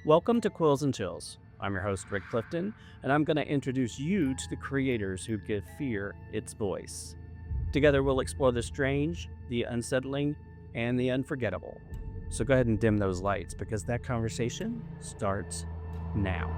Welcome to Quills and Chills. I'm your host, Rick Clifton, and I'm going to introduce you to the creators who give fear its voice. Together, we'll explore the strange, the unsettling, and the unforgettable. So go ahead and dim those lights because that conversation starts now.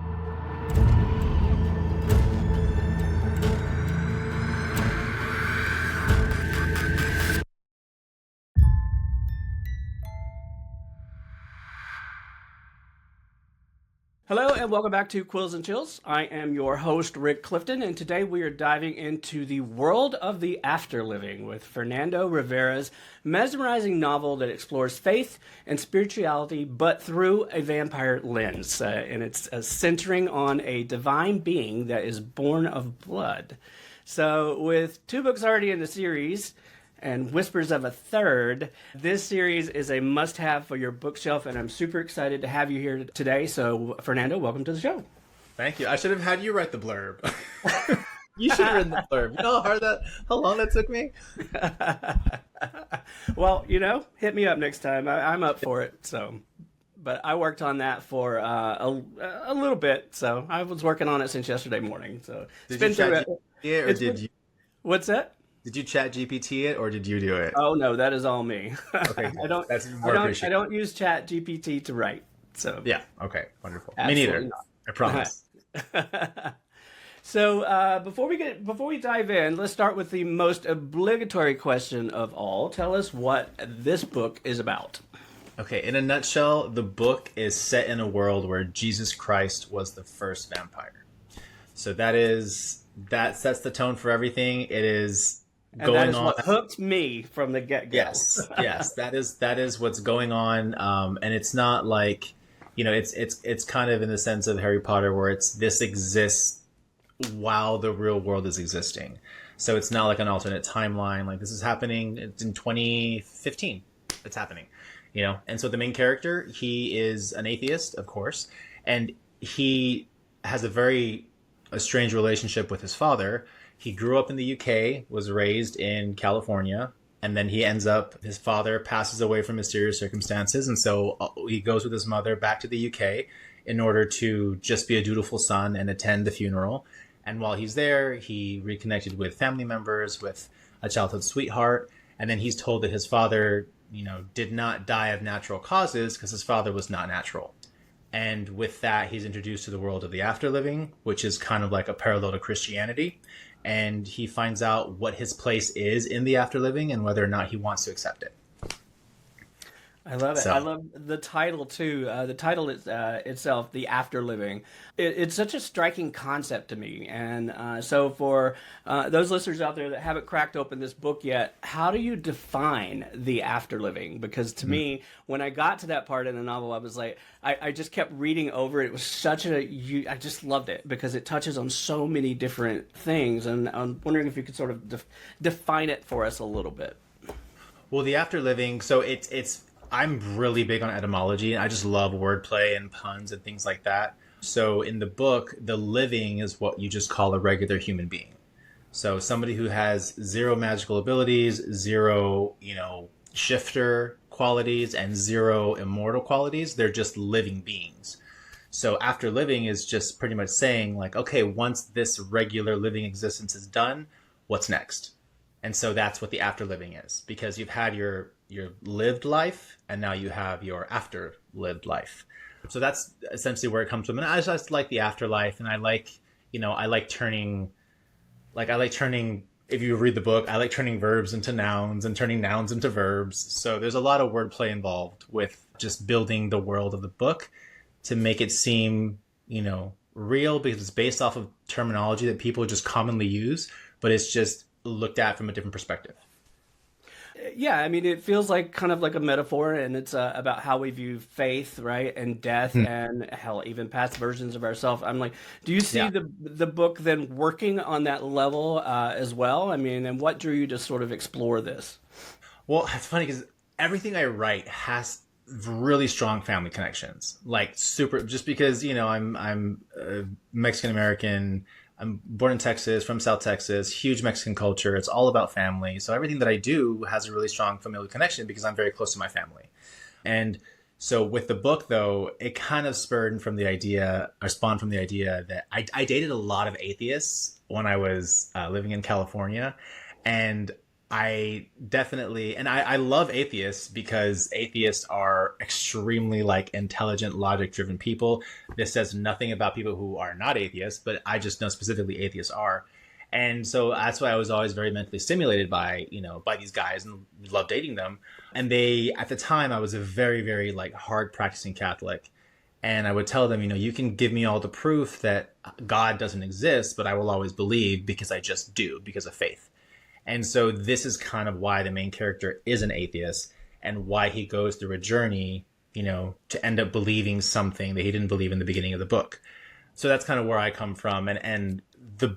Hello and welcome back to Quills and Chills. I am your host, Rick Clifton, and today we are diving into the world of the afterliving with Fernando Rivera's mesmerizing novel that explores faith and spirituality, but through a vampire lens. And it's centering on a divine being that is born of blood. So with two books already in the series, and whispers of a third, this series is a must-have for your bookshelf, and I'm super excited to have you here today. So, Fernando, welcome to the show. Thank you. I should have had you write the blurb. You should have written the blurb. You know how long that took me? Well, hit me up next time. I'm up for it. So, but I worked on that for a little bit. So I was working on it since yesterday morning. So did you chat GPT it, or did you? What's that? Did you chat GPT it or did you do it? Oh no, that is all me. Okay, I don't use Chat GPT to write. So yeah, okay, wonderful. Me neither. Not. I promise. So before we dive in, let's start with the most obligatory question of all. Tell us what this book is about. Okay, in a nutshell, the book is set in a world where Jesus Christ was the first vampire. So that sets the tone for everything. It is. And that is what hooked me from the get-go. Yes, that is what's going on, and it's not like, it's kind of in the sense of Harry Potter where this exists while the real world is existing. So it's not like an alternate timeline. Like this is happening. It's in 2015. It's happening, And so the main character, he is an atheist, of course, and he has a strange relationship with his father. He grew up in the UK, was raised in California, and then his father passes away from mysterious circumstances. And so he goes with his mother back to the UK in order to just be a dutiful son and attend the funeral. And while he's there, he reconnected with family members, with a childhood sweetheart. And then he's told that his father, did not die of natural causes because his father was not natural. And with that, he's introduced to the world of the afterliving, which is kind of like a parallel to Christianity. And he finds out what his place is in the afterliving and whether or not he wants to accept it. I love it. I love the title too. The title is, itself, The Afterliving. It's such a striking concept to me. And so for those listeners out there that haven't cracked open this book yet, how do you define the afterliving? Because to me, when I got to that part in the novel, I was like, I just kept reading over it. It was I just loved it because it touches on so many different things. And I'm wondering if you could sort of define it for us a little bit. Well, the afterliving, so I'm really big on etymology, and I just love wordplay and puns and things like that. So in the book, the living is what you just call a regular human being. So somebody who has zero magical abilities, zero, shifter qualities, and zero immortal qualities. They're just living beings. So after living is just pretty much saying like, okay, once this regular living existence is done, what's next? And so that's what the afterliving is, because you've had your lived life and now you have your after lived life. So that's essentially where it comes from. And I just like the afterlife, and I like turning, if you read the book, I like turning verbs into nouns and turning nouns into verbs. So there's a lot of wordplay involved with just building the world of the book to make it seem, real, because it's based off of terminology that people just commonly use, but it's just looked at from a different perspective. Yeah, I mean, it feels like kind of like a metaphor, and it's about how we view faith, right, and death, and hell, even past versions of ourselves. I'm like, do you see the book then working on that level as well? I mean, and what drew you to sort of explore this? Well, it's funny because everything I write has really strong family connections, like super. Just because I'm Mexican American. I'm born in Texas, from South Texas, huge Mexican culture. It's all about family. So everything that I do has a really strong familial connection because I'm very close to my family. And So with the book, though, it kind of spurred from the idea, or spawned from the idea that I dated a lot of atheists when I was living in California. And I definitely, and I love atheists because atheists are extremely like intelligent, logic driven people. This says nothing about people who are not atheists, but I just know specifically atheists are. And so that's why I was always very mentally stimulated by, by these guys and loved dating them. And at the time, I was a very, very like hard practicing Catholic. And I would tell them, you can give me all the proof that God doesn't exist, but I will always believe because I just do, because of faith. And so this is kind of why the main character is an atheist and why he goes through a journey, to end up believing something that he didn't believe in the beginning of the book. So that's kind of where I come from. And the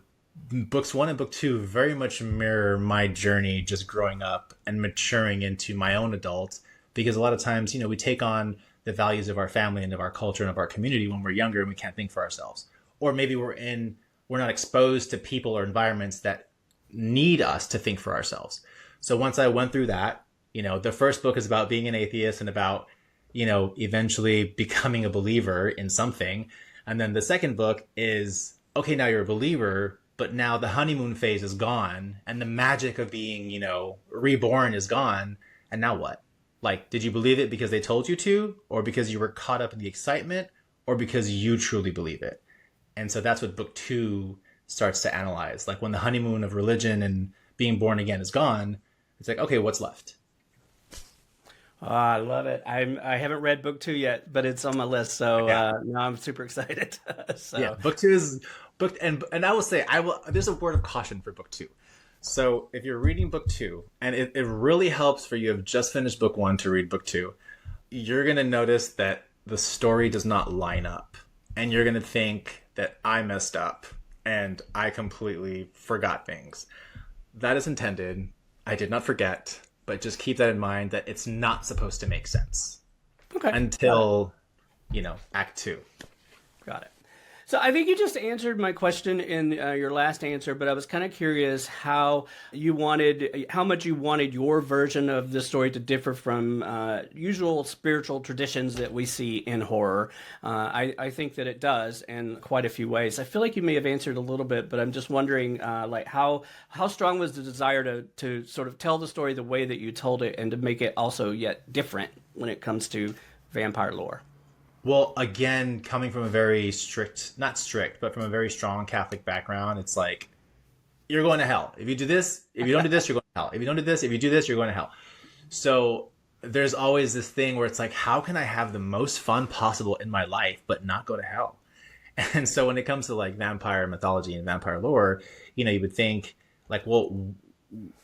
books 1 and book 2 very much mirror my journey just growing up and maturing into my own adult, because a lot of times, we take on the values of our family and of our culture and of our community when we're younger and we can't think for ourselves. Or maybe we're not exposed to people or environments that need us to think for ourselves. So once I went through that, the first book is about being an atheist and about, eventually becoming a believer in something. And then the second book is, okay, now you're a believer, but now the honeymoon phase is gone and the magic of being, reborn is gone. And now what? Like, did you believe it because they told you to, or because you were caught up in the excitement, or because you truly believe it? And so that's what book 2 starts to analyze. Like when the honeymoon of religion and being born again is gone, it's like, okay, what's left? I love it. I haven't read book 2 yet, but it's on my list. So Yeah. now I'm super excited. So. Yeah, book 2 is book, and I will say, there's a word of caution for book 2. So if you're reading book 2, and it really helps for you have just finished book 1 to read book 2, you're going to notice that the story does not line up. And you're going to think that I messed up and I completely forgot things. That is intended. I did not forget, but just keep that in mind that it's not supposed to make sense. Okay. Until, act 2. Got it. So I think you just answered my question in your last answer, but I was kind of curious how much you wanted your version of the story to differ from usual spiritual traditions that we see in horror. I think that it does in quite a few ways. I feel like you may have answered a little bit, but I'm just wondering, how strong was the desire to sort of tell the story the way that you told it, and to make it also yet different when it comes to vampire lore? Well, again, coming from a very not strict, but from a very strong Catholic background, it's like, you're going to hell. If you do this, if you don't do this, you're going to hell. If you don't do this, if you do this, you're going to hell. So there's always this thing where it's like, how can I have the most fun possible in my life, but not go to hell? And so when it comes to like vampire mythology and vampire lore, you would think like, well,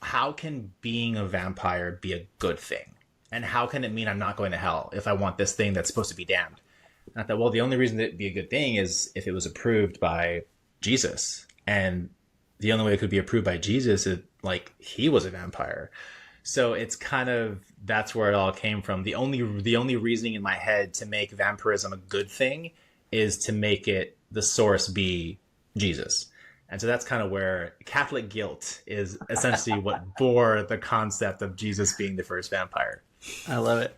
how can being a vampire be a good thing? And how can it mean I'm not going to hell if I want this thing that's supposed to be damned? And I thought, well, the only reason it'd be a good thing is if it was approved by Jesus. And the only way it could be approved by Jesus is like he was a vampire. So it's kind of, that's where it all came from. The only reasoning in my head to make vampirism a good thing is to make it the source be Jesus. And so that's kind of where Catholic guilt is essentially what bore the concept of Jesus being the first vampire. I love it.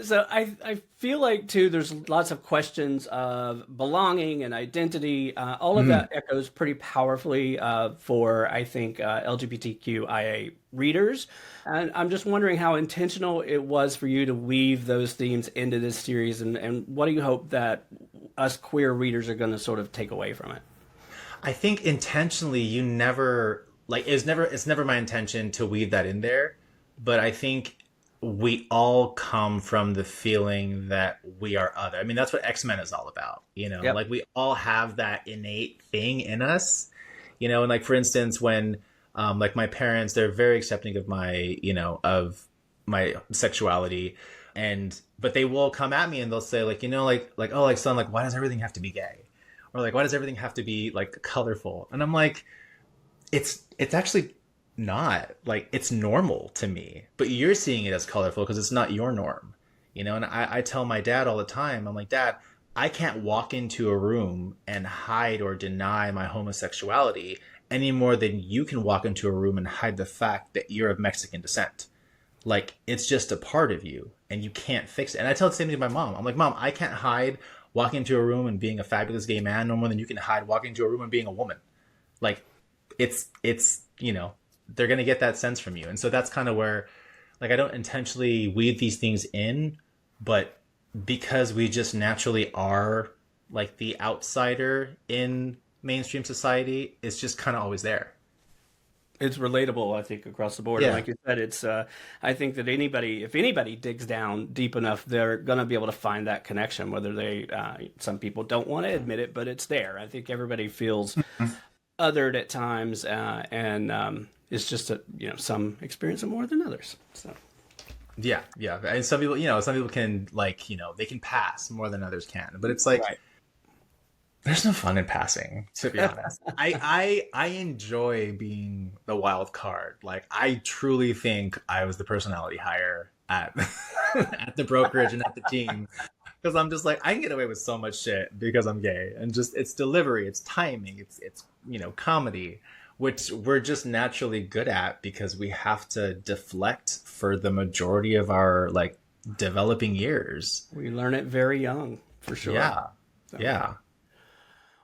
So I feel like, too, there's lots of questions of belonging and identity. All of that echoes pretty powerfully for, I think, LGBTQIA readers. And I'm just wondering how intentional it was for you to weave those themes into this series. And what do you hope that us queer readers are going to sort of take away from it? I think intentionally, it's never my intention to weave that in there. But I think we all come from the feeling that we are other. I mean, that's what X-Men is all about, Yep. Like we all have that innate thing in us, and like, for instance, when, like my parents, they're very accepting of my, of my sexuality, but they will come at me and they'll say like, oh, like son, like, why does everything have to be gay? Or like, why does everything have to be like colorful? And I'm like, it's actually not, like, it's normal to me, but you're seeing it as colorful because it's not your norm, and I tell my dad all the time, I'm like, Dad, I can't walk into a room and hide or deny my homosexuality any more than you can walk into a room and hide the fact that you're of Mexican descent. like it's just a part of you and you can't fix it. And I tell the same thing to my mom. I'm like, Mom, I can't hide walking into a room and being a fabulous gay man no more than you can hide walking into a room and being a woman. Like it's they're going to get that sense from you. And so that's kind of where, like, I don't intentionally weave these things in, but because we just naturally are like the outsider in mainstream society, it's just kind of always there. It's relatable, I think, across the board. And Yeah. like you said, it's I think that if anybody digs down deep enough, they're going to be able to find that connection. Whether they, some people don't want to admit it, but it's there. I think everybody feels othered at times, and it's just some experience it more than others. So Yeah. Yeah. And some people can, like, they can pass more than others can, but it's like, right. there's no fun in passing, to be honest. I enjoy being the wild card. Like, I truly think I was the personality hire at at the brokerage and at the team, because I'm just like, I can get away with so much shit because I'm gay, and just it's delivery, it's timing, it's comedy, which we're just naturally good at because we have to deflect for the majority of our like developing years. We learn it very young, for sure. Yeah. So, Yeah.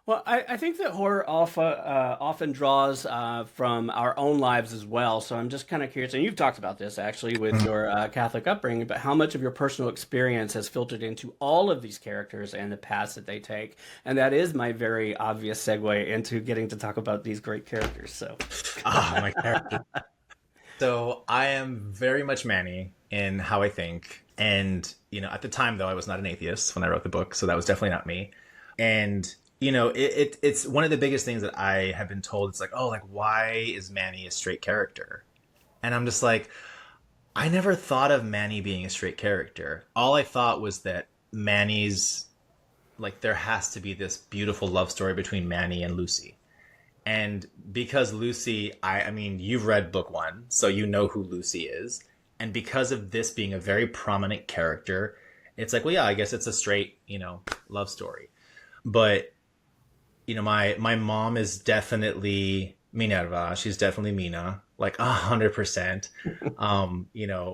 Well, I think that horror often draws from our own lives as well. So I'm just kind of curious, and you've talked about this actually with your Catholic upbringing, but how much of your personal experience has filtered into all of these characters and the paths that they take? And that is my very obvious segue into getting to talk about these great characters. So, My character. So I am very much Manny in how I think. And, at the time, though, I was not an atheist when I wrote the book. So that was definitely not me. And it's one of the biggest things that I have been told. It's like, oh, like, why is Manny a straight character? And I'm just like, I never thought of Manny being a straight character. All I thought was that Manny's, like, there has to be this beautiful love story between Manny and Lucy. And because Lucy, I mean, you've read book one, so you know who Lucy is. And because of this being a very prominent character, it's like, well, yeah, I guess it's a straight, love story. But my mom is definitely Minerva. She's definitely Mina, like 100%.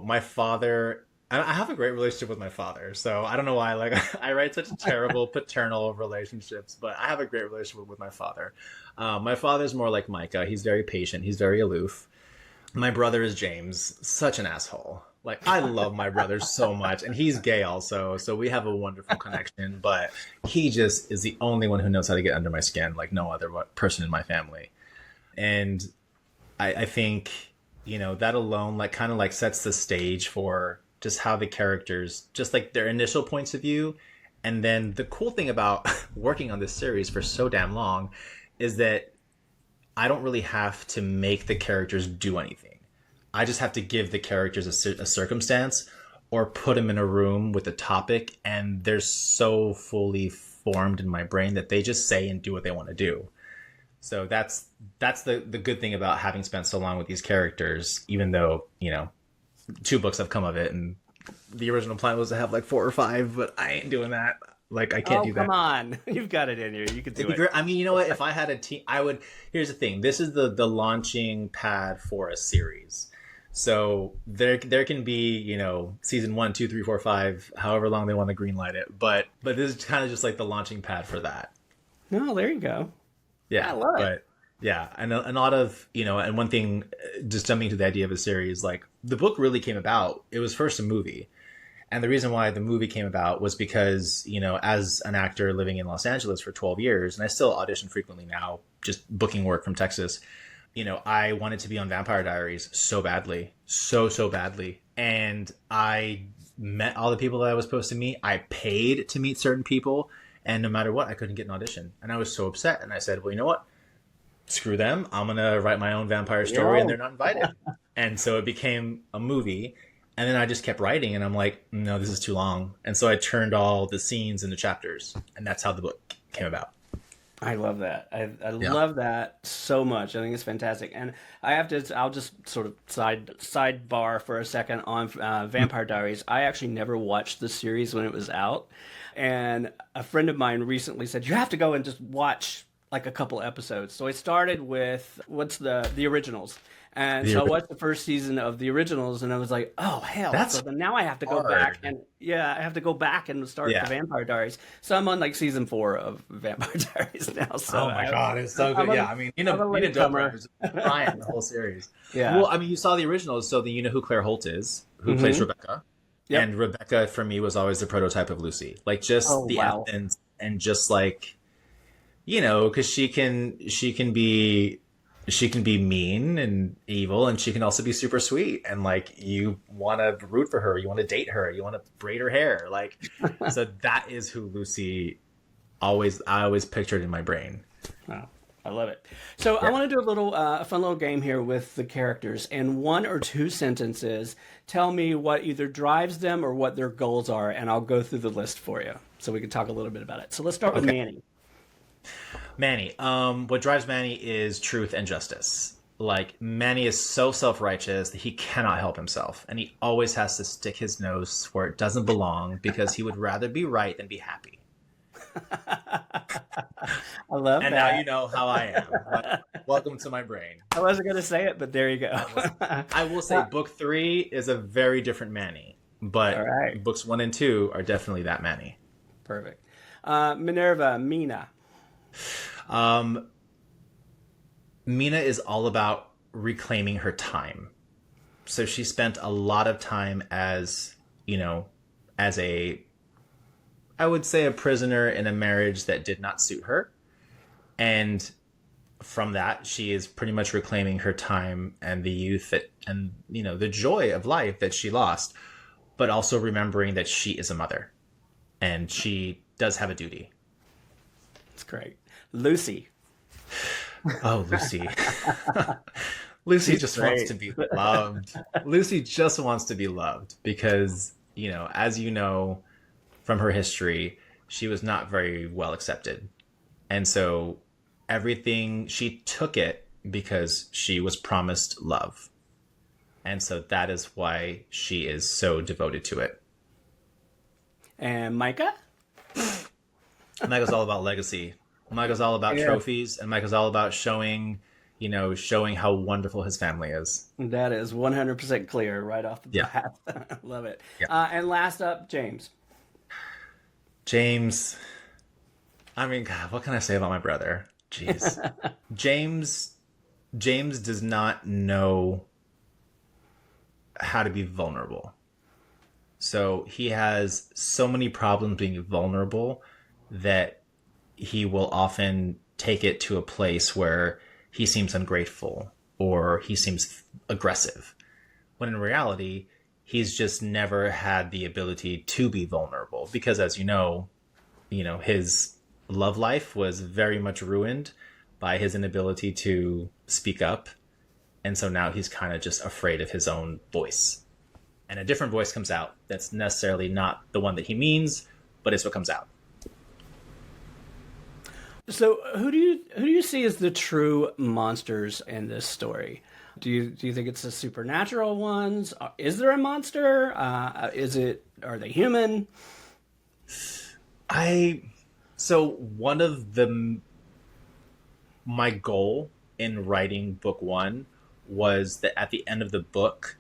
My father, I have a great relationship with my father. So I don't know why, like, I write such terrible paternal relationships, but I have a great relationship with my father. My father's more like Micah. He's very patient. He's very aloof. My brother is James, such an asshole. Like, I love my brother so much, and he's gay also, so we have a wonderful connection, but he just is the only one who knows how to get under my skin, like no other person in my family. And I think, that alone, like, kind of like sets the stage for just how the characters, just like their initial points of view. And then the cool thing about working on this series for so damn long is that I don't really have to make the characters do anything. I just have to give the characters a circumstance or put them in a room with a topic, and they're so fully formed in my brain that they just say and do what they want to do. So that's the good thing about having spent so long with these characters, even though, 2 books have come of it, and the original plan was to have like 4 or 5, but I ain't doing that. Like, I can't do that. Come on. You've got it in you. You could do it. I mean, you know what? If I had a team, I would. Here's the thing. This is the launching pad for a series. So there can be, season 1, 2, 3, 4, 5, however long they want to greenlight it. But this is kind of just like the launching pad for that. No, there you go. Yeah, I love it. But yeah, and a lot of, and one thing, just jumping to the idea of a series, like, the book really came about. It was first a movie. And the reason why the movie came about was because, as an actor living in Los Angeles for 12 years, and I still audition frequently now, just booking work from Texas, I wanted to be on Vampire Diaries so badly, so badly. And I met all the people that I was supposed to meet. I paid to meet certain people. And no matter what, I couldn't get an audition. And I was so upset. And I said, well, you know what? Screw them. I'm going to write my own vampire story, and they're not invited. And so it became a movie. And then I just kept writing, and I'm like, no, this is too long. And so I turned all the scenes into chapters, and that's how the book came about. I love that. I love that so much. I think it's fantastic. And I'll just sort of sidebar for a second on Vampire Diaries. I actually never watched the series when it was out. And a friend of mine recently said, you have to go and just watch like a couple episodes. So I started with what's the originals. And The so I ori- watched the first season of the originals and I was like, oh hell. So That's then now I have to go back hard. and yeah, I have to go back and start the Yeah. Vampire Diaries. So I'm on like season 4 of Vampire Diaries now. So Oh my God, it's so I'm good. a, Yeah, I mean, I'm a Nina Dobrev latecomer. is brilliant the whole series. Yeah. Well, I mean, you saw the originals, so you know who Claire Holt is, who plays Hmm. Rebecca, Yep. and Rebecca for me was always the prototype of Lucy, like just Oh the wow. essence and just like because she can be mean and evil, and she can also be super sweet, and like you want to root for her, you want to date her, you want to braid her hair, like so that is who Lucy I always pictured in my brain. Wow, I love it. So I Yeah. want to do a fun little game here with the characters. In 1 or 2 sentences, tell me what either drives them or what their goals are, and I'll go through the list for you so we can talk a little bit about it. So let's start with Okay. Manny. Manny. What drives Manny is truth and justice. Like Manny is so self-righteous that he cannot help himself, and he always has to stick his nose where it doesn't belong because he would rather be right than be happy. I love And now that. you know how I am. Welcome to my brain. I wasn't going to say it, but there you go. I will say book 3 is a very different Manny, but All right. books 1 and 2 are definitely that Manny. Perfect. Minerva, Mina. Um, Mina is all about reclaiming her time. So she spent a lot of time as I would say a prisoner in a marriage that did not suit her. And from that, she is pretty much reclaiming her time and the youth and the joy of life that she lost, but also remembering that she is a mother and she does have a duty. That's great. Lucy. Oh, Lucy. Lucy She's just great. wants to be loved. Lucy just wants to be loved because, as you know from her history, she was not very well accepted. And so everything, she took it because she was promised love. And so that is why she is so devoted to it. And Micah? Michael's all about legacy. Michael's all about Yeah. trophies, and Michael's all about showing how wonderful his family is. That is 100% clear right off the Yeah. bat. Love it. Yeah. And last up, James. James, I mean, God, what can I say about my brother? Jeez. James does not know how to be vulnerable. So he has so many problems being vulnerable that he will often take it to a place where he seems ungrateful or he seems aggressive. When in reality, he's just never had the ability to be vulnerable because, as his love life was very much ruined by his inability to speak up. And so now he's kind of just afraid of his own voice. And a different voice comes out that's necessarily not the one that he means, but it's what comes out. So who do you see as the true monsters in this story? Do you think it's the supernatural ones? Is there a monster? Are they human? So one of my goal in writing book 1 was that at the end of the book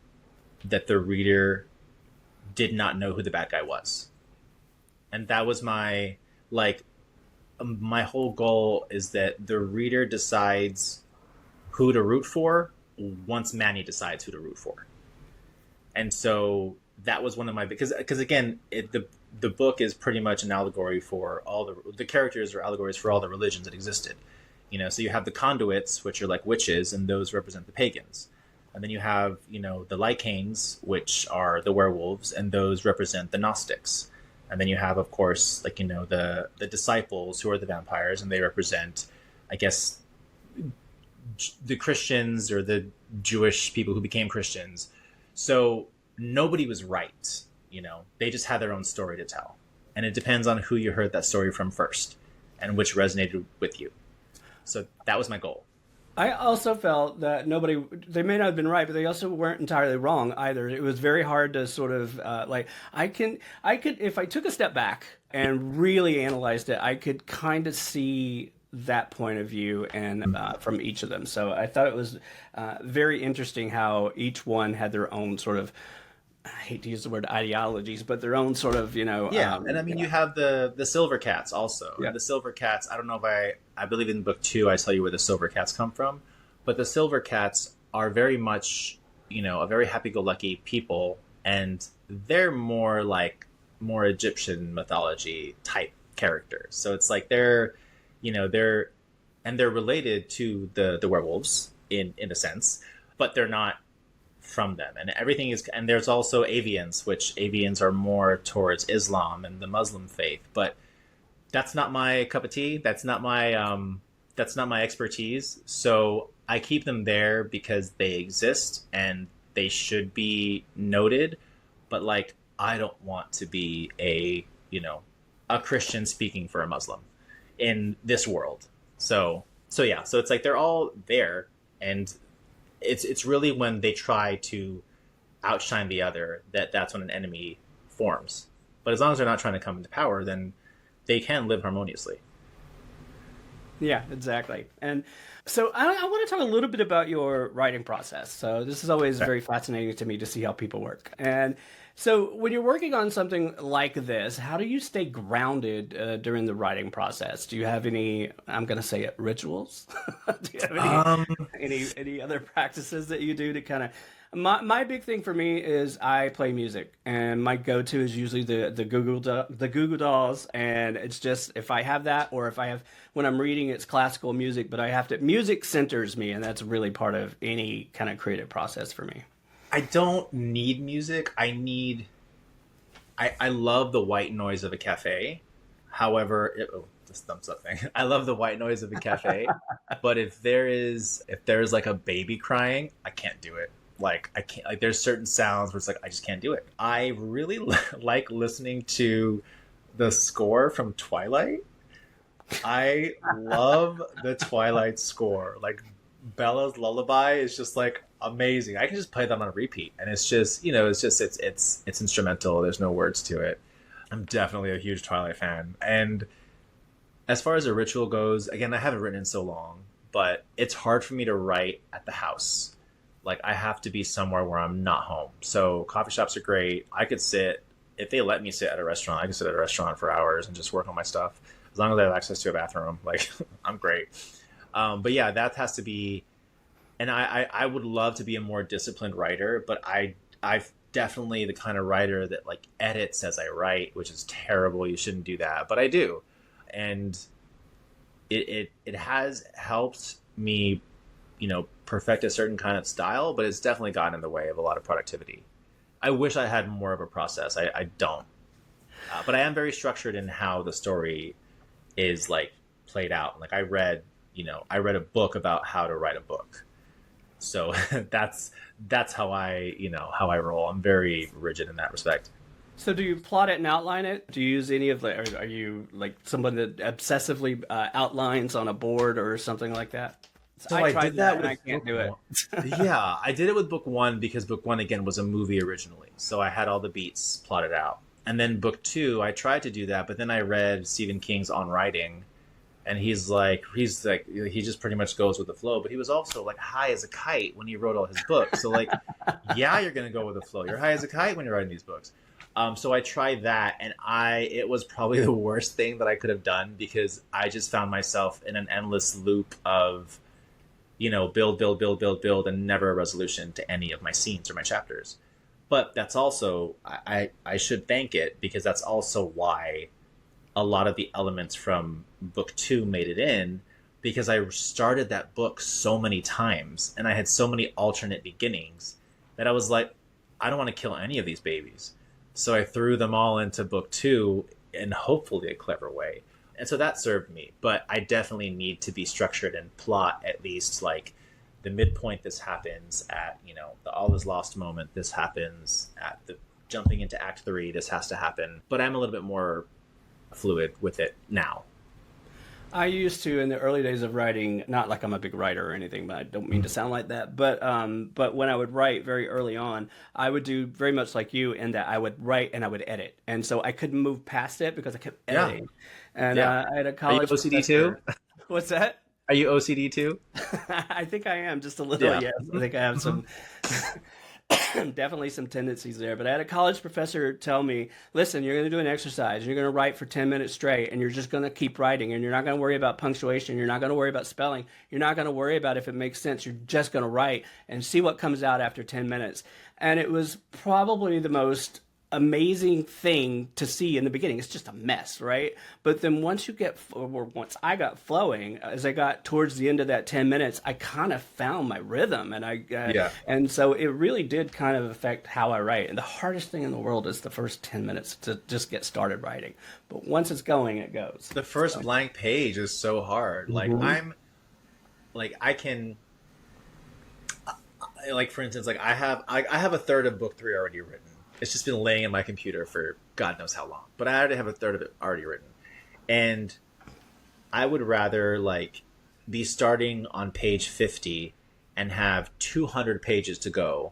that the reader did not know who the bad guy was. And that was my whole goal, is that the reader decides who to root for once Manny decides who to root for. And so that was one of my, because again, the book is pretty much an allegory for all the characters are allegories for all the religions that existed. So you have the conduits, which are like witches, and those represent the pagans. And then you have, the Lycanes, which are the werewolves, and those represent the Gnostics. And then you have, of course, the disciples, who are the vampires, and they represent, I guess, the Christians or the Jewish people who became Christians. So nobody was right. They just had their own story to tell. And it depends on who you heard that story from first and which resonated with you. So that was my goal. I also felt that they may not have been right, but they also weren't entirely wrong either. It was very hard to sort of I could, if I took a step back and really analyzed it, I could kind of see that point of view and from each of them. So I thought it was very interesting how each one had their own sort of, I hate to use the word ideologies, but their own sort of, And I mean, you have the silver cats also. Yeah. And the silver cats, I don't know if I believe in book 2, I tell you where the silver cats come from. But the silver cats are very much, a very happy-go-lucky people. And they're more Egyptian mythology type characters. So it's like they're related to the werewolves in a sense, but they're not from them. And everything is, and there's also avians, which avians are more towards Islam and the Muslim faith, but that's not my cup of tea. That's not my expertise. So I keep them there because they exist and they should be noted. But like, I don't want to be a Christian speaking for a Muslim in this world. So it's like they're all there, and it's really when they try to outshine the other that's when an enemy forms. But as long as they're not trying to come into power, then they can live harmoniously. Yeah, exactly. And so I want to talk a little bit about your writing process. So this is always very fascinating to me to see how people work. And so when you're working on something like this, how do you stay grounded during the writing process? Do you have any, I'm going to say it, rituals? Do you have any other practices that you do to kind of... My big thing for me is I play music, and my go-to is usually the Google Dolls, and it's just if I have that, or if I have, when I'm reading, it's classical music, but I have to, music centers me, and that's really part of any kind of creative process for me. I don't need music. I love the white noise of a cafe. However, this thumbs up thing. I love the white noise of a cafe, but if there's like a baby crying, I can't do it. Like, I can't, like, there's certain sounds where it's like, I just can't do it. I really like listening to the score from Twilight. I love the Twilight score. Like, Bella's lullaby is just like amazing. I can just play that on repeat, and it's just, it's instrumental. There's no words to it. I'm definitely a huge Twilight fan. And as far as a ritual goes, again, I haven't written in so long, but it's hard for me to write at the house. Like, I have to be somewhere where I'm not home. So coffee shops are great. I could sit, if they let me sit at a restaurant, I can sit at a restaurant for hours and just work on my stuff. As long as I have access to a bathroom, like, I'm great. But yeah, that has to be, and I would love to be a more disciplined writer, but I've definitely the kind of writer that like edits as I write, which is terrible. You shouldn't do that, but I do. And it has helped me, perfect a certain kind of style, but it's definitely gotten in the way of a lot of productivity. I wish I had more of a process. I don't. But I am very structured in how the story is like played out. Like I read a book about how to write a book. So that's how how I roll. I'm very rigid in that respect. So do you plot it and outline it? Do you use any of the, or are you like someone that obsessively outlines on a board or something like that? So I tried that and I can't do it. Yeah, I did it with book 1 because book 1 again was a movie originally. So I had all the beats plotted out. And then book 2, I tried to do that, but then I read Stephen King's On Writing, and he just pretty much goes with the flow. But he was also like high as a kite when he wrote all his books. So like, yeah, you're gonna go with the flow. You're high as a kite when you're writing these books. So I tried that, and it was probably the worst thing that I could have done because I just found myself in an endless loop of build, and never a resolution to any of my scenes or my chapters. But that's also, I should thank it because that's also why a lot of the elements from book 2 made it in, because I started that book so many times and I had so many alternate beginnings that I was like, I don't want to kill any of these babies. So I threw them all into book 2 in hopefully a clever way. And so that served me, but I definitely need to be structured and plot at least like the midpoint. This happens at, the all is lost moment. This happens at the jumping into act 3. This has to happen, but I'm a little bit more fluid with it now. I used to, in the early days of writing, not like I'm a big writer or anything, but I don't mean to sound like that. But when I would write very early on, I would do very much like you in that I would write and I would edit. And so I couldn't move past it because I kept editing. Yeah. And I had a college Are you OCD too? What's that? Are you OCD too? I think I am just a little. Yeah. Yes, I think I have some. Definitely some tendencies there. But I had a college professor tell me, listen, you're going to do an exercise. You're going to write for 10 minutes straight, and you're just going to keep writing, and you're not going to worry about punctuation. You're not going to worry about spelling. You're not going to worry about if it makes sense. You're just going to write and see what comes out after 10 minutes. And it was probably the most amazing thing to see in the beginning. It's just a mess, right? But then once I got flowing, as I got towards the end of that 10 minutes, I kind of found my rhythm, and and so it really did kind of affect how I write. And the hardest thing in the world is the first 10 minutes to just get started writing. But once it's going, it goes. The first blank page is so hard. Like I can, like, for instance, like I have a third of book 3 already written. It's just been laying in my computer for God knows how long. But I already have a third of it already written. And I would rather, like, be starting on page 50 and have 200 pages to go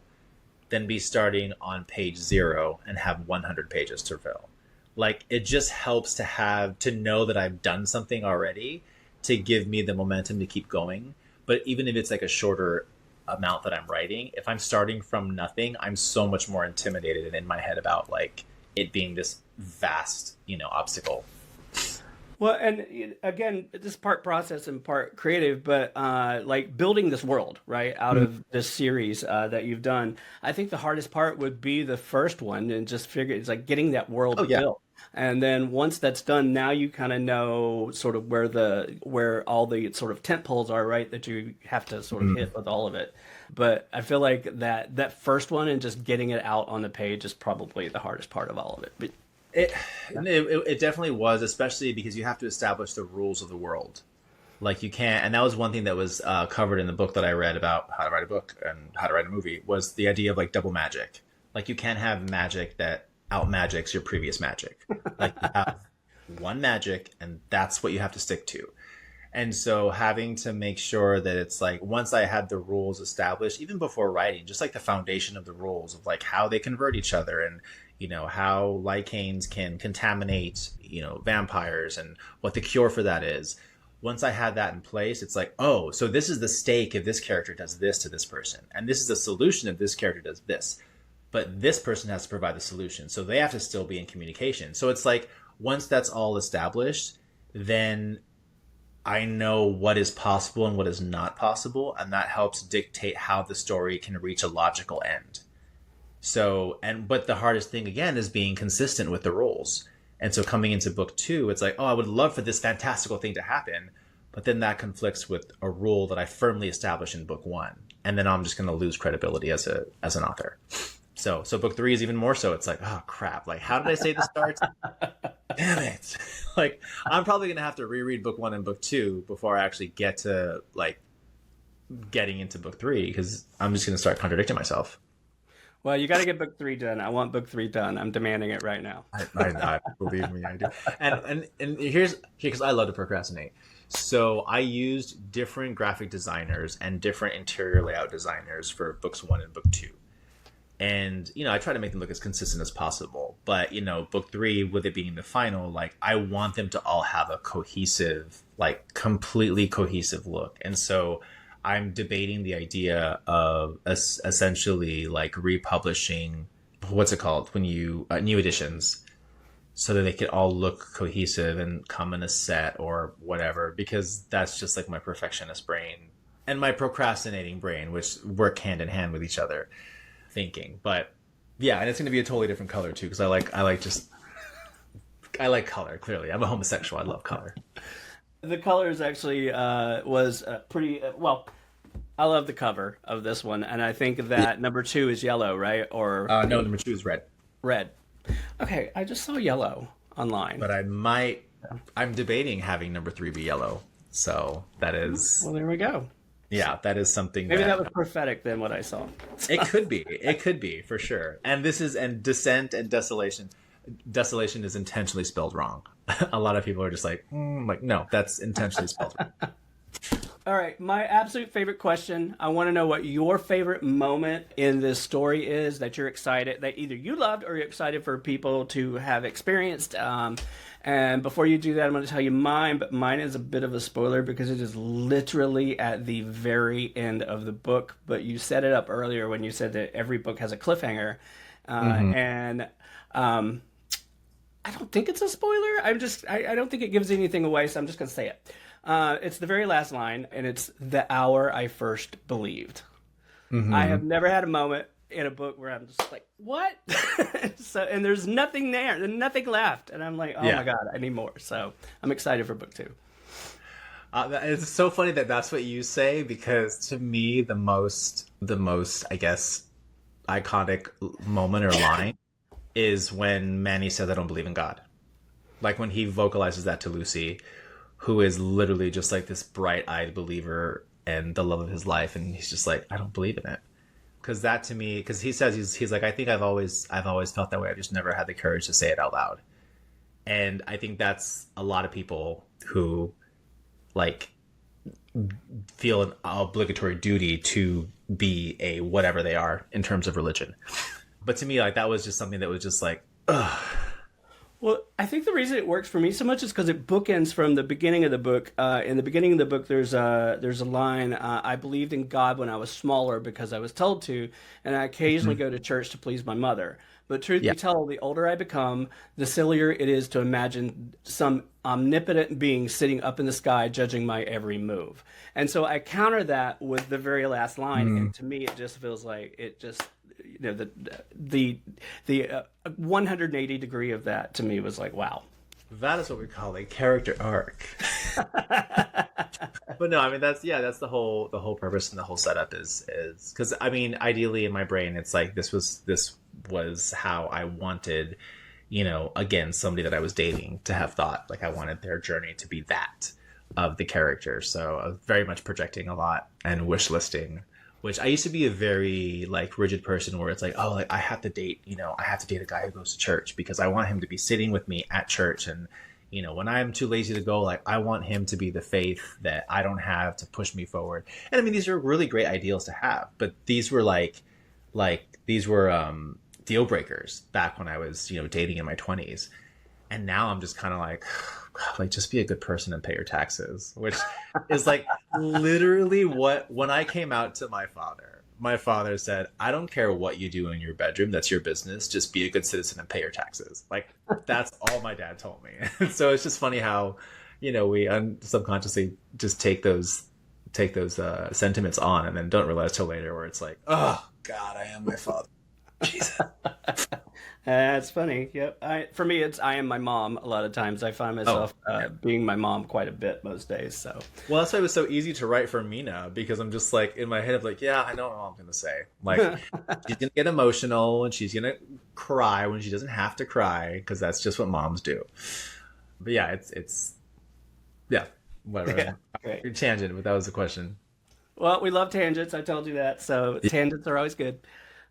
than be starting on page 0 and have 100 pages to fill. Like, it just helps to know that I've done something already to give me the momentum to keep going. But even if it's like a shorter amount that I'm writing, if I'm starting from nothing, I'm so much more intimidated and in my head about like it being this vast, obstacle. Well, and again, this part process and part creative, but like building this world, right, out of this series that you've done, I think the hardest part would be the first one, and just figure it's like getting that world built. And then once that's done, now you kind of know sort of where all the sort of tent poles are, right, that you have to sort of hit with all of it. But I feel like that first one and just getting it out on the page is probably the hardest part of all of it. But it definitely was, especially because you have to establish the rules of the world. Like you can't, and that was one thing that was covered in the book that I read about how to write a book and how to write a movie, was the idea of like double magic. Like you can't have magic that out magics your previous magic. Like you have one magic and that's what you have to stick to. And so having to make sure that it's like, once I had the rules established, even before writing, just like the foundation of the rules of like how they convert each other, and how lichens can contaminate vampires, and what the cure for that is. Once I had that in place, it's like, oh, so this is the stake if this character does this to this person, and this is the solution if this character does this. But this person has to provide the solution, so they have to still be in communication. So it's like, once that's all established, then I know what is possible and what is not possible, and that helps dictate how the story can reach a logical end. So, but the hardest thing again is being consistent with the rules. And so coming into book 2, it's like, oh, I would love for this fantastical thing to happen, but then that conflicts with a rule that I firmly established in book 1, and then I'm just going to lose credibility as an author. So book 3 is even more so. It's like, oh crap! Like, how did I say this starts? Damn it! Like, I'm probably gonna have to reread book 1 and book 2 before I actually get to like getting into book 3, because I'm just gonna start contradicting myself. Well, you got to get book 3 done. I want book 3 done. I'm demanding it right now. I believe me, I do. And here's because I love to procrastinate. So I used different graphic designers and different interior layout designers for books 1 and book 2. And, I try to make them look as consistent as possible. But, book 3, with it being the final, like, I want them to all have a cohesive, like, completely cohesive look. And so I'm debating the idea of essentially, like, republishing, what's it called, when you, new editions, so that they could all look cohesive and come in a set or whatever. Because that's just, like, my perfectionist brain and my procrastinating brain, which work hand in hand with each other. Thinking, but yeah, and it's going to be a totally different color too, because I like color. Clearly, I'm a homosexual. I love color. The colors actually was pretty well. I love the cover of this one, and I think that number 2 is yellow, right? Or no, number 2 is red. Red. Okay, I just saw yellow online, but I'm debating having number 3 be yellow. So that is. Well, there we go. Yeah, that is something. Maybe that was prophetic than what I saw. It could be for sure. And dissent and desolation. Desolation is intentionally spelled wrong. A lot of people are just like, no, that's intentionally spelled wrong. All right, my absolute favorite question. I want to know what your favorite moment in this story is that you're excited, that either you loved or you're excited for people to have experienced. And before you do that, I'm going to tell you mine, but mine is a bit of a spoiler because it is literally at the very end of the book. But you set it up earlier when you said that every book has a cliffhanger. And I don't think it's a spoiler. I don't think it gives anything away, so I'm just going to say it. It's the very last line, and it's the hour I first believed. I have never had a moment in a book where I'm just like, what? And there's nothing there, there's nothing left. And I'm like, oh my God, I need more. So I'm excited for book 2. It's so funny that that's what you say, because to me, the most, I guess, iconic moment or line is when Manny says, I don't believe in God. Like when he vocalizes that to Lucy, who is literally just like this bright-eyed believer and the love of his life, and he's just like, I don't believe in it. Because that to me, because he says he's like, I think I've always felt that way. I've just never had the courage to say it out loud. And I think that's a lot of people who like feel an obligatory duty to be a whatever they are in terms of religion. But to me, like, that was just something that was just like, ugh. Well, I think the reason it works for me so much is because it bookends from the beginning of the book. In the beginning of the book, there's a line, I believed in God when I was smaller because I was told to, and I occasionally go to church to please my mother. But truth be told, the older I become, the sillier it is to imagine some omnipotent being sitting up in the sky judging my every move. And so I counter that with the very last line, and to me it just feels like it just... You know, the 180 degree of that to me was like, wow. That is what we call a character arc. But no, I mean, that's the whole purpose and the whole setup is because, I mean, ideally in my brain, it's like this was how I wanted, you know, again, somebody that I was dating to have thought. Like, I wanted their journey to be that of the character. So I was very much projecting a lot and wish listing. Which I used to be a very like rigid person where it's like, oh, like I have to date a guy who goes to church because I want him to be sitting with me at church. And, you know, when I'm too lazy to go, like I want him to be the faith that I don't have to push me forward. And I mean, these are really great ideals to have, but these were deal breakers back when I was, you know, dating in my 20s. And now I'm just kind of like, just be a good person and pay your taxes, which is like literally when I came out to my father said, I don't care what you do in your bedroom. That's your business. Just be a good citizen and pay your taxes. Like, that's all my dad told me. And so it's just funny how, you know, we subconsciously just take those sentiments on and then don't realize till later where it's like, oh God, I am my father. Jesus. That's funny. Yep. For me, I am my mom. A lot of times, I find myself being my mom quite a bit most days. So, well, that's why it was so easy to write for Mina, because I'm just like in my head, I'm like, yeah, I know what I'm gonna say. Like, she's gonna get emotional and she's gonna cry when she doesn't have to cry, because that's just what moms do. But yeah, it's whatever. Yeah, great. Tangent, but that was the question. Well, we love tangents. I told you that. So tangents are always good.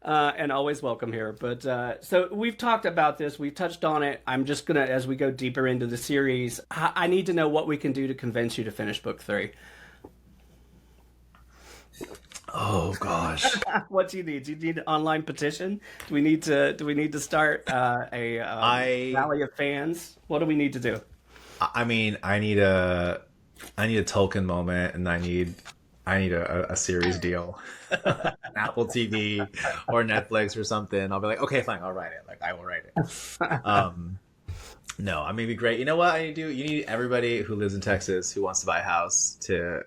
And always welcome here. But so we've talked about this. We've touched on it. I'm just going to, as we go deeper into the series, I need to know what we can do to convince you to finish book 3. Oh, gosh. What do you need? Do you need an online petition? Do we need to start a rally of fans? What do we need to do? I mean, I need a Tolkien moment, and I need a series deal. Apple TV or Netflix or something. I'll be like, okay, fine, I'll write it. Like, I will write it. No, I mean, it'd be great. You know what I need to do? You need everybody who lives in Texas who wants to buy a house to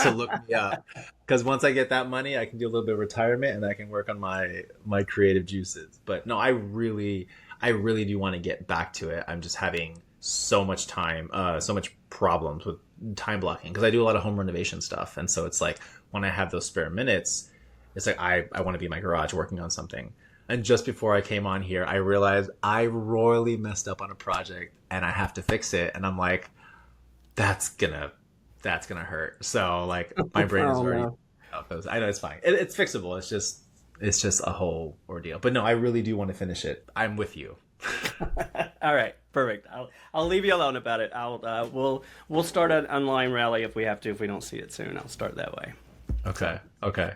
look me up. Because once I get that money, I can do a little bit of retirement and I can work on my creative juices. But no, I really do want to get back to it. I'm just having so much time, so much problems with time blocking, because I do a lot of home renovation stuff. And so it's like, when I have those spare minutes, it's like I want to be in my garage working on something. And just before I came on here, I realized I royally messed up on a project and I have to fix it. And I'm like, that's gonna hurt. So like my brain is already out those. I know it's fine. It's fixable. It's just a whole ordeal. But no, I really do want to finish it. I'm with you. All All right, perfect. I'll leave you alone about it. We'll start an online rally if we have to. If we don't see it soon, I'll start that way. Okay. Okay.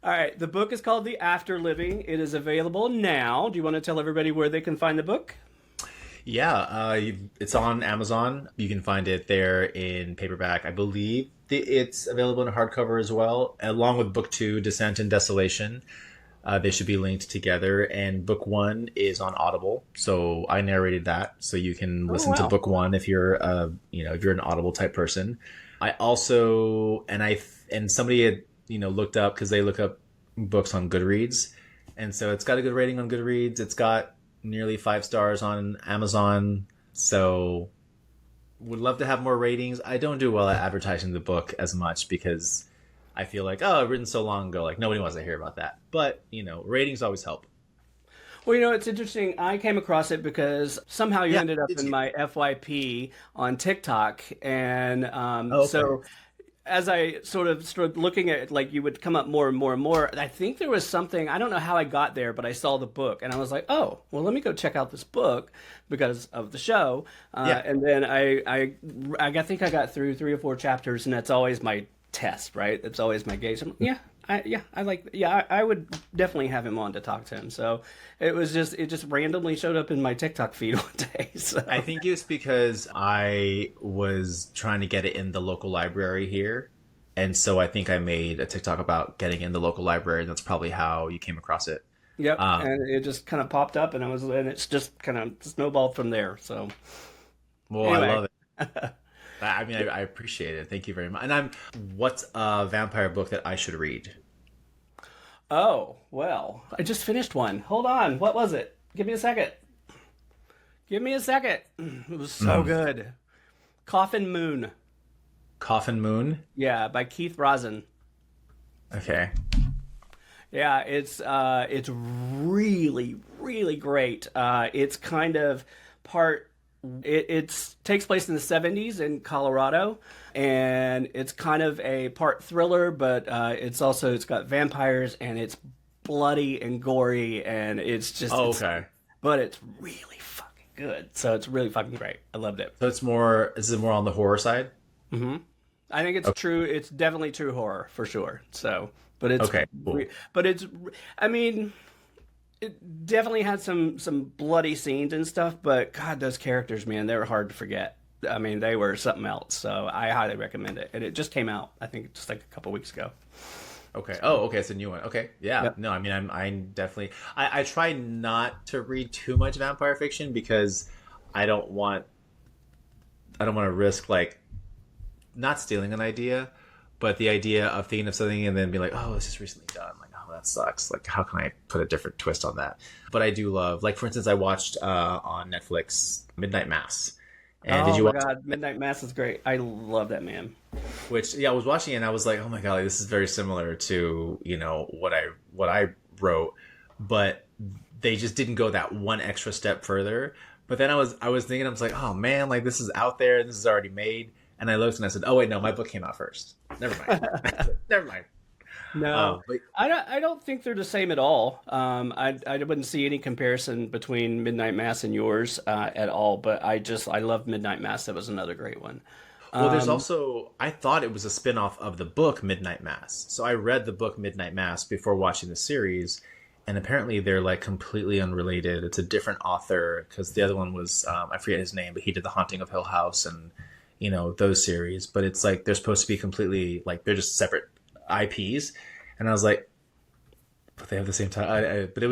All right, the book is called The Afterliving. It is available now. Do you want to tell everybody where they can find the book? Yeah, it's on Amazon. You can find it there in paperback. I believe it's available in hardcover as well, along with book 2, Descent and Desolation. They should be linked together. And book 1 is on Audible, so I narrated that, so you can listen to book 1 if you're, if you're an Audible type person. I also and somebody had looked up, because they look up books on Goodreads, and so it's got a good rating on Goodreads. It's got nearly 5 stars on Amazon, so would love to have more ratings. I don't do well at advertising the book as much, because I feel like, written so long ago, like nobody wants to hear about that. But ratings always help. Well, it's interesting. I came across it because somehow you ended up in my FYP on TikTok, and so as I sort of started looking at it, like, you would come up more and more and more. I think there was something, I don't know how I got there, but I saw the book and I was like, oh, well, let me go check out this book because of the show. And then I think I got through 3 or 4 chapters, and that's always my test, right? It's always my gauge. I would definitely have him on to talk to him. So it just randomly showed up in my TikTok feed one day. So I think it's because I was trying to get it in the local library here. And so I think I made a TikTok about getting in the local library, and that's probably how you came across it. Yep. And it just kind of popped up, and it's just kind of snowballed from there. So anyway. I love it. I mean, I appreciate it. Thank you very much. And what's a vampire book that I should read? Oh, well, I just finished one. Hold on. What was it? Give me a second. It was so good. Coffin Moon. Coffin Moon? Yeah, by Keith Rosen. Okay. Yeah, it's really, really great. It's kind of part... It takes place in the 70s in Colorado, and it's kind of a part thriller, but it's got vampires, and it's bloody and gory, and it's just but it's really fucking good. So it's really fucking great. I loved it. So is it more on the horror side? Mm-hmm. I think it's true. It's definitely true horror for sure. So, but it's cool. But it's, I mean, it definitely had some bloody scenes and stuff, but God, those characters, man, they were hard to forget. I mean, they were something else. So I highly recommend it. And it just came out, I think, just like a couple weeks ago. Okay. Oh, okay. It's a new one. Okay. Yeah. Yep. No, I mean, I'm definitely. I try not to read too much vampire fiction, because I don't want to risk, like, not stealing an idea, but the idea of thinking of something and then be like, oh, it's just recently done. Like, oh, that sucks. Like, how can I put a different twist on that? But I do love, like, for instance, I watched on Netflix Midnight Mass. And did you watch? God, Midnight Mass is great. I love that, man. Which, I was watching it and I was like, oh my God, like, this is very similar to, what I wrote, but they just didn't go that one extra step further. But then I was thinking, I was like, oh man, like, this is out there, this is already made. And I looked and I said, oh wait, no, my book came out first. Never mind. Never mind. No, I don't think they're the same at all. I wouldn't see any comparison between Midnight Mass and yours at all. But I love Midnight Mass. That was another great one. Well, there's also, I thought it was a spinoff of the book Midnight Mass. So I read the book Midnight Mass before watching the series, and apparently they're, like, completely unrelated. It's a different author, because the other one was, I forget his name, but he did The Haunting of Hill House and, those series. But it's like they're supposed to be completely, like, they're just separate IPs. And I was like, but they have the same title. But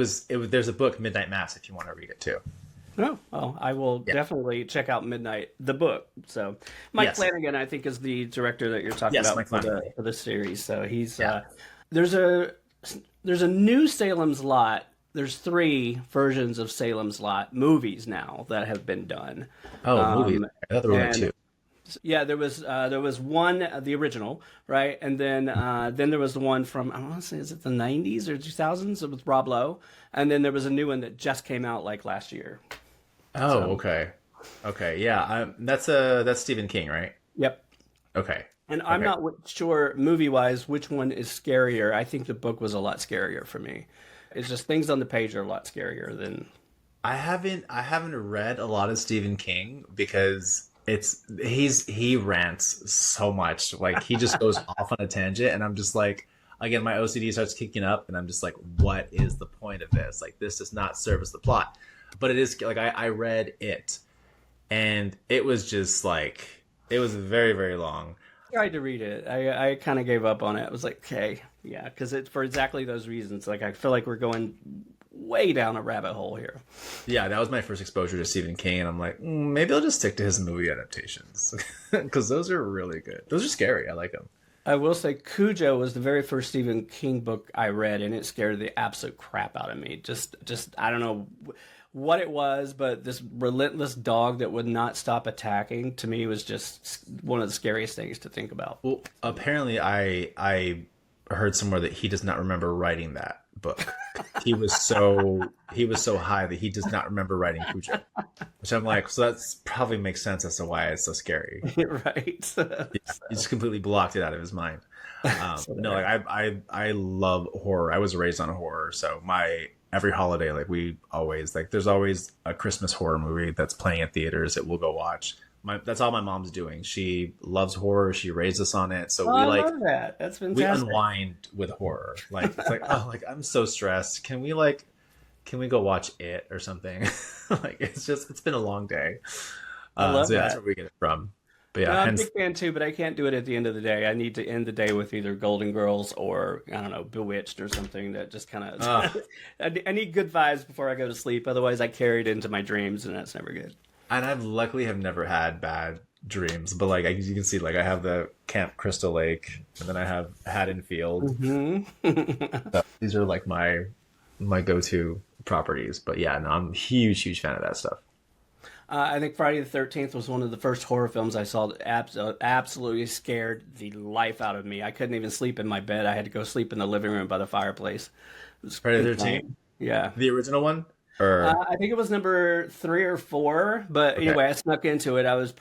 there's a book, Midnight Mass, if you want to read it too. Oh, well, I will definitely check out the book. So Mike Flanagan, I think, is the director that you're talking about for the series. So he's there's a new Salem's Lot. There's 3 versions of Salem's Lot movies now that have been done. Oh, movies! I thought there were 2. Yeah, there was one, the original, right, and then there was the one from, I want to say, is it the 90s or 2000s? It was Rob Lowe, and then there was a new one that just came out, like, last year. Oh, okay, yeah, that's Stephen King, right? Yep. Okay. And I'm not sure, movie-wise, which one is scarier. I think the book was a lot scarier for me. It's just things on the page are a lot scarier than I haven't read a lot of Stephen King because he rants so much. Like he just goes off on a tangent and I'm just like, again, my OCD starts kicking up and I'm just like, what is the point of this? Like this does not service the plot. But it is like I read it and it was just like it was very, very long. Tried to read it. I kind of gave up on it. I was like, okay, yeah, because it's for exactly those reasons. Like I feel like we're going way down a rabbit hole here. Yeah, that was my first exposure to Stephen King, and I'm like, maybe I'll just stick to his movie adaptations because those are really good. Those are scary. I like them. I will say Cujo was the very first Stephen King book I read, and it scared the absolute crap out of me. Just I don't know what it was, but this relentless dog that would not stop attacking to me was just one of the scariest things to think about. Well, apparently, I heard somewhere that he does not remember writing that book. He was so high that he does not remember writing Cujo, which I'm like, so that's probably makes sense as to why it's so scary. Right. He just completely blocked it out of his mind. No, like I love horror. I was raised on horror, so my every holiday, like we always like, there's always a Christmas horror movie that's playing at theaters that we'll go watch. That's all my mom's doing. She loves horror. She raised us on it, so I love that. That's fantastic. We unwind with horror. Like it's like, oh, like I'm so stressed. Can we go watch it or something? Like it's been a long day. I love so yeah, that. that's where we get it from. But yeah, No, I'm a big fan too, but I can't do it at the end of the day. I need to end the day with either Golden Girls or, I don't know, Bewitched or something that just kind of... I need good vibes before I go to sleep. Otherwise, I carry it into my dreams, and that's never good. and I've luckily have never had bad dreams, but like as you can see, like I have the Camp Crystal Lake, and then I have Haddonfield. So these are like my go-to properties. But yeah, no, I'm a huge fan of that stuff. I think Friday the 13th was one of the first horror films I saw that absolutely scared the life out of me. I couldn't even sleep in my bed. I had to go sleep in the living room by the fireplace. It was Friday the 13th? Yeah. The original one? Or I think it was number 3 or 4, but okay. anyway, I snuck into it. I was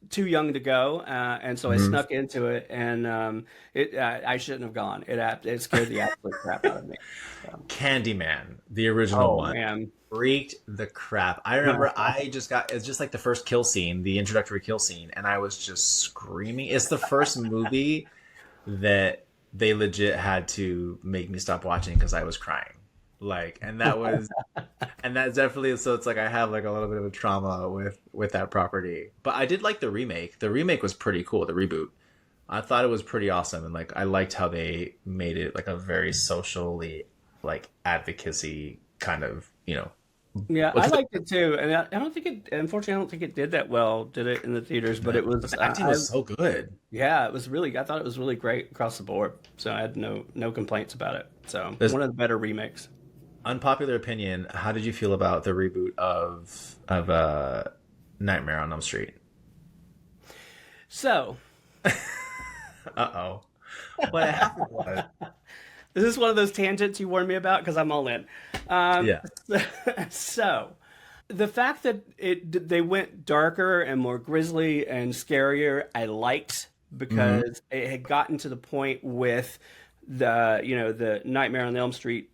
too young to go, and so I snuck into it, and I shouldn't have gone. It scared the absolute crap out of me. So. Candyman, the original one. Man. Freaked the crap. I remember it's just like the first kill scene, the introductory kill scene, and I was just screaming. It's the first movie that they legit had to make me stop watching because I was crying. Like, and that's definitely, so it's like I have like a little bit of a trauma with that property. But I did like the remake. The remake was pretty cool, the reboot. I thought it was pretty awesome, and like I liked how they made it like a very socially like advocacy kind of, Yeah, I liked it too, and I don't think it. Unfortunately, I don't think it did that well. Did it in the theaters? But it was. The acting was so good. Yeah, it was really. I thought it was really great across the board. So I had no complaints about it. So one of the better remakes. Unpopular opinion: how did you feel about the reboot of Nightmare on Elm Street? So, uh-oh, what happened was. This is one of those tangents you warned me about because I'm all in. Yeah. So, the fact that they went darker and more grisly and scarier, I liked because it had gotten to the point with the Nightmare on Elm Street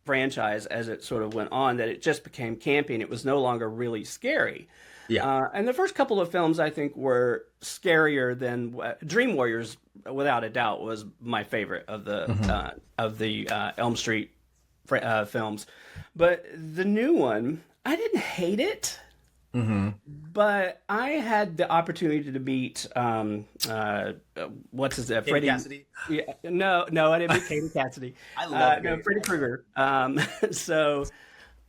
franchise as it sort of went on that it just became campy and it was no longer really scary. Yeah. And the first couple of films I think were scarier than Dream Warriors, without a doubt, was my favorite of the Elm Street films. But the new one, I didn't hate it. But I had the opportunity to meet what's his name? Freddie Cassidy? Yeah, no, I didn't meet Katie Cassidy. I love Freddy Krueger. So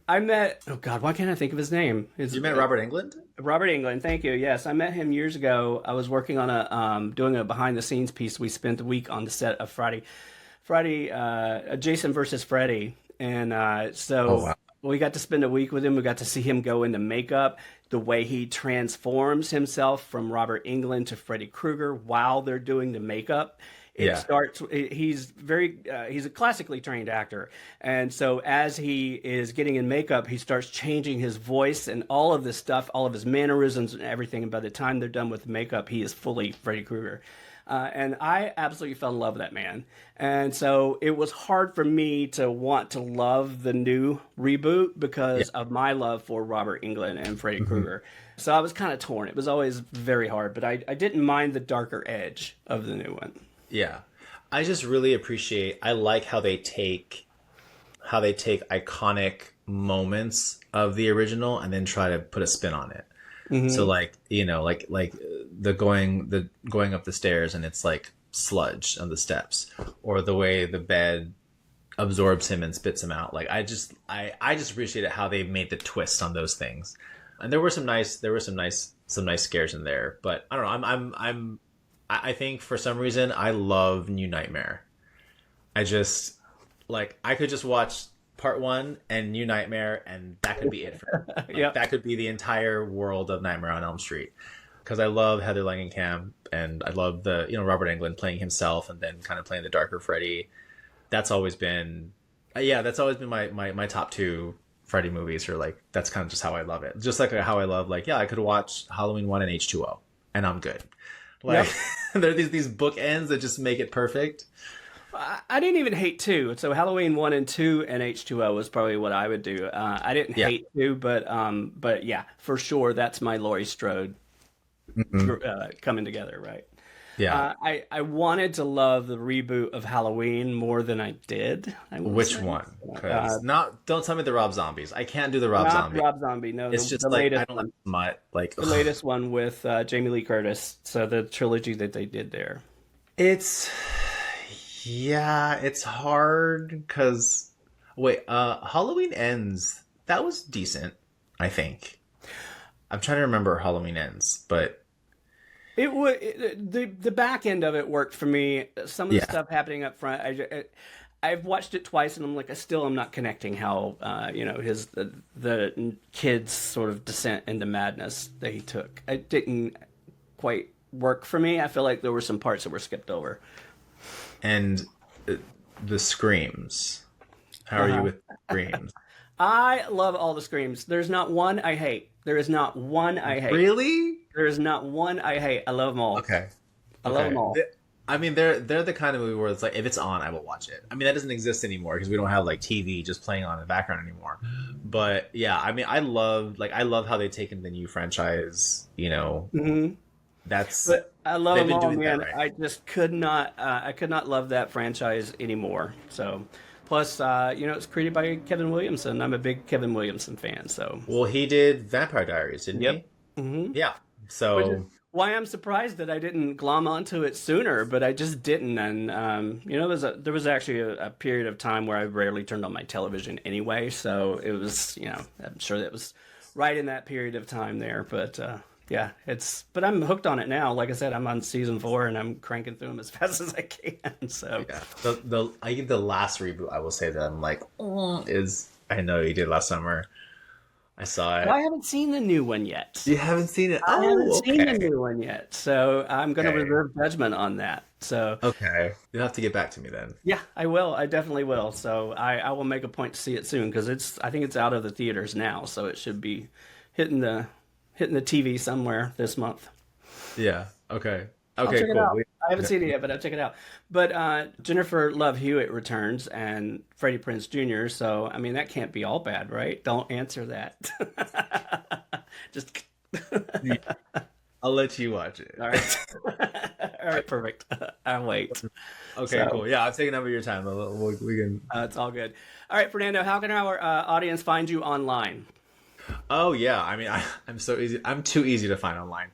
I met. Oh God, why can't I think of his name? You met Robert Englund? Robert Englund, thank you. Yes, I met him years ago. I was working on doing a behind the scenes piece. We spent a week on the set of Friday, Jason versus Freddy, and we got to spend a week with him. We got to see him go into makeup, the way he transforms himself from Robert Englund to Freddy Krueger while they're doing the makeup. He's a classically trained actor. And so as he is getting in makeup, he starts changing his voice and all of this stuff, all of his mannerisms and everything. And by the time they're done with makeup, he is fully Freddy Krueger. And I absolutely fell in love with that man. And so it was hard for me to want to love the new reboot Yeah. because of my love for Robert Englund and Freddy Hmm. Krueger. So I was kind of torn. It was always very hard, but I didn't mind the darker edge of the new one. Yeah. I just really appreciate, I like how they take iconic moments of the original and then try to put a spin on it. So like, like the going up the stairs and it's like sludge on the steps, or the way the bed absorbs him and spits him out. Like I just appreciated how they made the twist on those things. And some nice scares in there, but I don't know. I think for some reason I love New Nightmare. I just like I could just watch part one and New Nightmare, and that could be it for me. Like, Yep. that could be the entire world of Nightmare on Elm Street, because I love Heather Langenkamp and I love the Robert Englund playing himself and then kind of playing the darker Freddy. That's always been that's always been my top two Freddy movies. Or like that's kind of just how I love it. Just like how I love I could watch Halloween 1 and H2O and I'm good. Like there are these bookends that just make it perfect. I didn't even hate 2. So Halloween 1 and 2 and H2O was probably what I would do. I didn't Yeah. hate 2, but yeah, for sure that's my Laurie Strode coming together, right? Yeah. I wanted to love the reboot of Halloween more than I did. I would Which say. one? Because don't tell me the Rob Zombies. I can't do the Rob Not Zombie. Rob Zombie, no. It's the, just the like latest I don't one. like smut. Like The latest one with Jamie Lee Curtis. So the trilogy that they did there. it's it's hard because Halloween Ends. That was decent, I think. I'm trying to remember Halloween Ends, but It would the back end of it worked for me. Some of the Yeah. stuff happening up front, I've watched it twice, and I'm like, I'm not connecting how the kid's sort of descent into madness that he took. It didn't quite work for me. I feel like there were some parts that were skipped over. and the screams. How are you with screams? I love all the screams. There's not one I hate. There is not one I hate. Really? There is not one I hate. I love them all. Okay. I love them all. I mean, they're the kind of movie where it's like, if it's on, I will watch it. I mean, that doesn't exist anymore because we don't have like TV just playing on in the background anymore. But yeah, I mean, I love how they've taken the new franchise. That's But I love they've them been all, doing man. that right. I just could not. I could not love that franchise anymore. So, plus, it's created by Kevin Williamson. I'm a big Kevin Williamson fan. So, Well, he did Vampire Diaries, didn't Yep. he? Yeah. which So is why I'm surprised that I didn't glom onto it sooner, but I just didn't. And there was actually a period of time where I rarely turned on my television anyway. So it was, I'm sure that was right in that period of time there. But yeah, but I'm hooked on it now. Like I said, I'm on season 4 and I'm cranking through them as fast as I can. So yeah, I think the last reboot I will say that I'm like is I know you did last summer. I saw it. I haven't seen the new one yet. You haven't seen it? I haven't seen the okay. new one yet. So I'm going to Okay. reserve judgment on that. So Okay. You'll have to get back to me then. yeah, I will. I definitely will. So I will make a point to see it soon because I think it's out of the theaters now. So it should be hitting the TV somewhere this month. Yeah. Okay. I'll Okay, check it cool. out. I haven't seen it yet, but I'll check it out. But Jennifer Love Hewitt returns and Freddie Prinze Jr. So I mean that can't be all bad, right? Don't answer that. Just I'll let you watch it. all right. All right, perfect. I'll wait. Okay, So- cool. Yeah, I'm taking over your time. We can. It's all good. All right, Fernando, how can our audience find you online? Oh yeah, I mean, I'm so easy. I'm too easy to find online.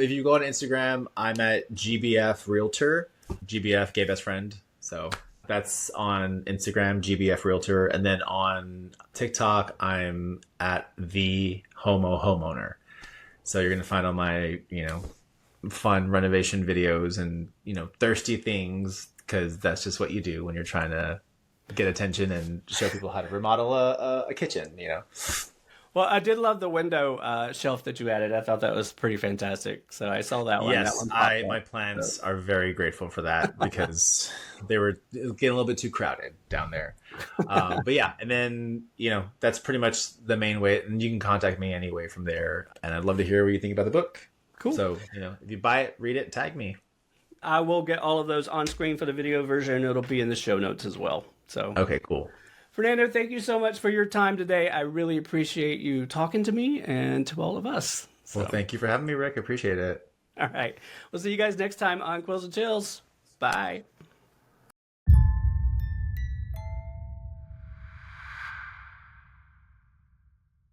If you go on Instagram, I'm at GBF Realtor, GBF Gay Best Friend. So that's on Instagram, GBF Realtor, and then on TikTok, I'm at the Homo Homeowner. So you're gonna find all my fun renovation videos and thirsty things, because that's just what you do when you're trying to get attention and show people how to remodel a kitchen. Well, I did love the window shelf that you added. I thought that was pretty fantastic. So I saw that one. Yes, that one popped up. my plants are very grateful for that because they were getting a little bit too crowded down there. But yeah, and then that's pretty much the main way, and you can contact me anyway from there. And I'd love to hear what you think about the book. Cool. So if you buy it, read it, tag me. I will get all of those on screen for the video version. It'll be in the show notes as well. So Okay, cool. Fernando, thank you so much for your time today. I really appreciate you talking to me and to all of us. So, Well, thank you for having me, Rick. I appreciate it. all right. We'll see you guys next time on Quills and Chills. Bye.